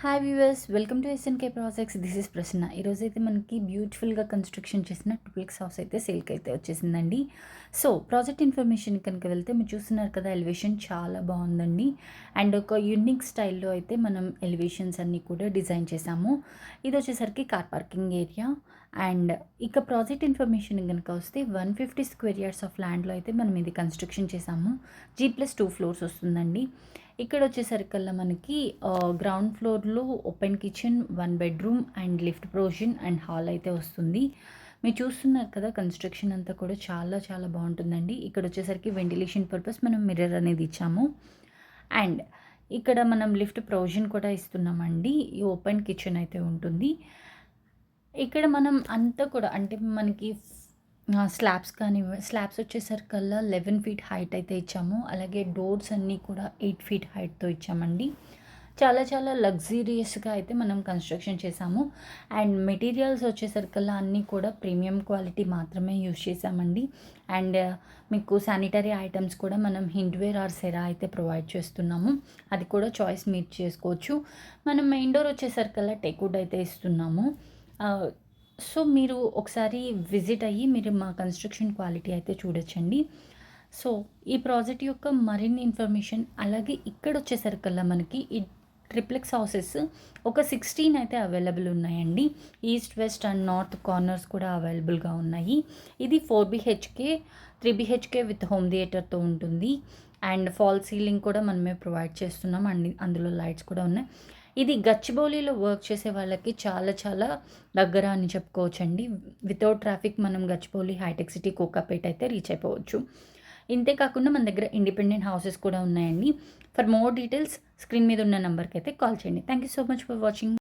Hi viewers, welcome to SNK projects. This is Prasanna. ఈరోజైతే మనకి బ్యూటిఫుల్గా కన్స్ట్రక్షన్ చేసిన ట్రిప్లెక్స్ హౌస్ అయితే సేల్కి అయితే వచ్చేసిందండి. సో ప్రాజెక్ట్ ఇన్ఫర్మేషన్ కనుక వెళ్తే మీరు చూస్తున్నారు కదా, ఎలివేషన్ చాలా బాగుందండి. అండ్ ఒక యూనిక్ స్టైల్లో అయితే మనం ఎలివేషన్స్ అన్నీ కూడా డిజైన్ చేసాము. ఇది వచ్చేసరికి కార్ పార్కింగ్ ఏరియా. అండ్ ఇక ప్రాజెక్ట్ ఇన్ఫర్మేషన్ కనుక వస్తే 150 స్క్వేర్ యార్డ్స్ ఆఫ్ ల్యాండ్లో అయితే మనం ఇది కన్స్ట్రక్షన్ చేసాము. G+2 ఫ్లోర్స్ వస్తుందండి. ఇక్కడ వచ్చేసరికల్లా మనకి గ్రౌండ్ ఫ్లోర్లో open kitchen, 1 bedroom and lift provision and hall అయితే వస్తుంది. మీరు చూస్తున్నారు కదా, కన్స్ట్రక్షన్ అంతా కూడా చాలా చాలా బాగుంటుందండి. ఇక్కడ వచ్చేసరికి వెంటిలేషన్ పర్పస్ మనం మిర్రర్ అనేది ఇచ్చాము. అండ్ ఇక్కడ మనం లిఫ్ట్ ప్రొవిజన్ కూడా ఇస్తున్నామండి. ఈ ఓపెన్ కిచెన్ అయితే ఉంటుంది. ఇక్కడ మనం అంతా కూడా అంటే మనకి స్లాబ్స్ వచ్చేసరికల్లా 11 ఫీట్ హైట్ అయితే ఇచ్చాము. అలాగే డోర్స్ అన్నీ కూడా 8 ఫీట్ హైట్‌తో ఇచ్చామండి. చాలా చాలా లగ్జూరియస్‌గా అయితే మనం కన్స్ట్రక్షన్ చేశాము. అండ్ మెటీరియల్స్ వచ్చేసరికల్లా అన్నీ కూడా ప్రీమియం క్వాలిటీ మాత్రమే యూజ్ చేశామండి. అండ్ మీకు శానిటరీ ఐటమ్స్ కూడా మనం హిండ్వేర్ ఆర్ సెరా అయితే ప్రొవైడ్ చేస్తున్నాము. అది కూడా చాయిస్ మీరు చేసుకోవచ్చు. మనం మెయిన్ డోర్ వచ్చేసరికల్లా టేక్‌వుడ్ అయితే ఇస్తున్నాము. సో మీరు ఒకసారి విజిట్ అయ్యి మీరు మా కన్స్ట్రక్షన్ క్వాలిటీ అయితే చూడొచ్చండి. సో ఈ ప్రాజెక్ట్ యొక్క మరిన్ని ఇన్ఫర్మేషన్, అలాగే ఇక్కడ వచ్చేసరికల్లా మనకి ఈ ట్రిప్లెక్స్ హౌసెస్ ఒక 16 అయితే అవైలబుల్ ఉన్నాయండి. East, west and north corners కూడా అవైలబుల్గా ఉన్నాయి. ఇది 4 BHK, 3 BHK విత్ హోమ్ థియేటర్తో ఉంటుంది. అండ్ ఫాల్ సీలింగ్ కూడా మనమే ప్రొవైడ్ చేస్తున్నాం అండ్ అందులో లైట్స్ కూడా ఉన్నాయి. ఇది గచ్చిబౌలిలో వర్క్ చేసే వాళ్ళకి చాలా చాలా దగ్గర అని చెప్పుకోవచ్చండి. వితౌట్ ట్రాఫిక్ మనం గచ్చిబౌలి, హైటెక్ సిటీ, కోకాపేట్ అయితే రీచ్ అయిపోవచ్చు. ఇంతే కాకుండా మన దగ్గర ఇండిపెండెంట్ హౌసెస్ కూడా ఉన్నాయండి. ఫర్ మోర్ డీటెయిల్స్ స్క్రీన్ మీద ఉన్న నెంబర్కి అయితే కాల్ చేయండి. Thank you so much for watching.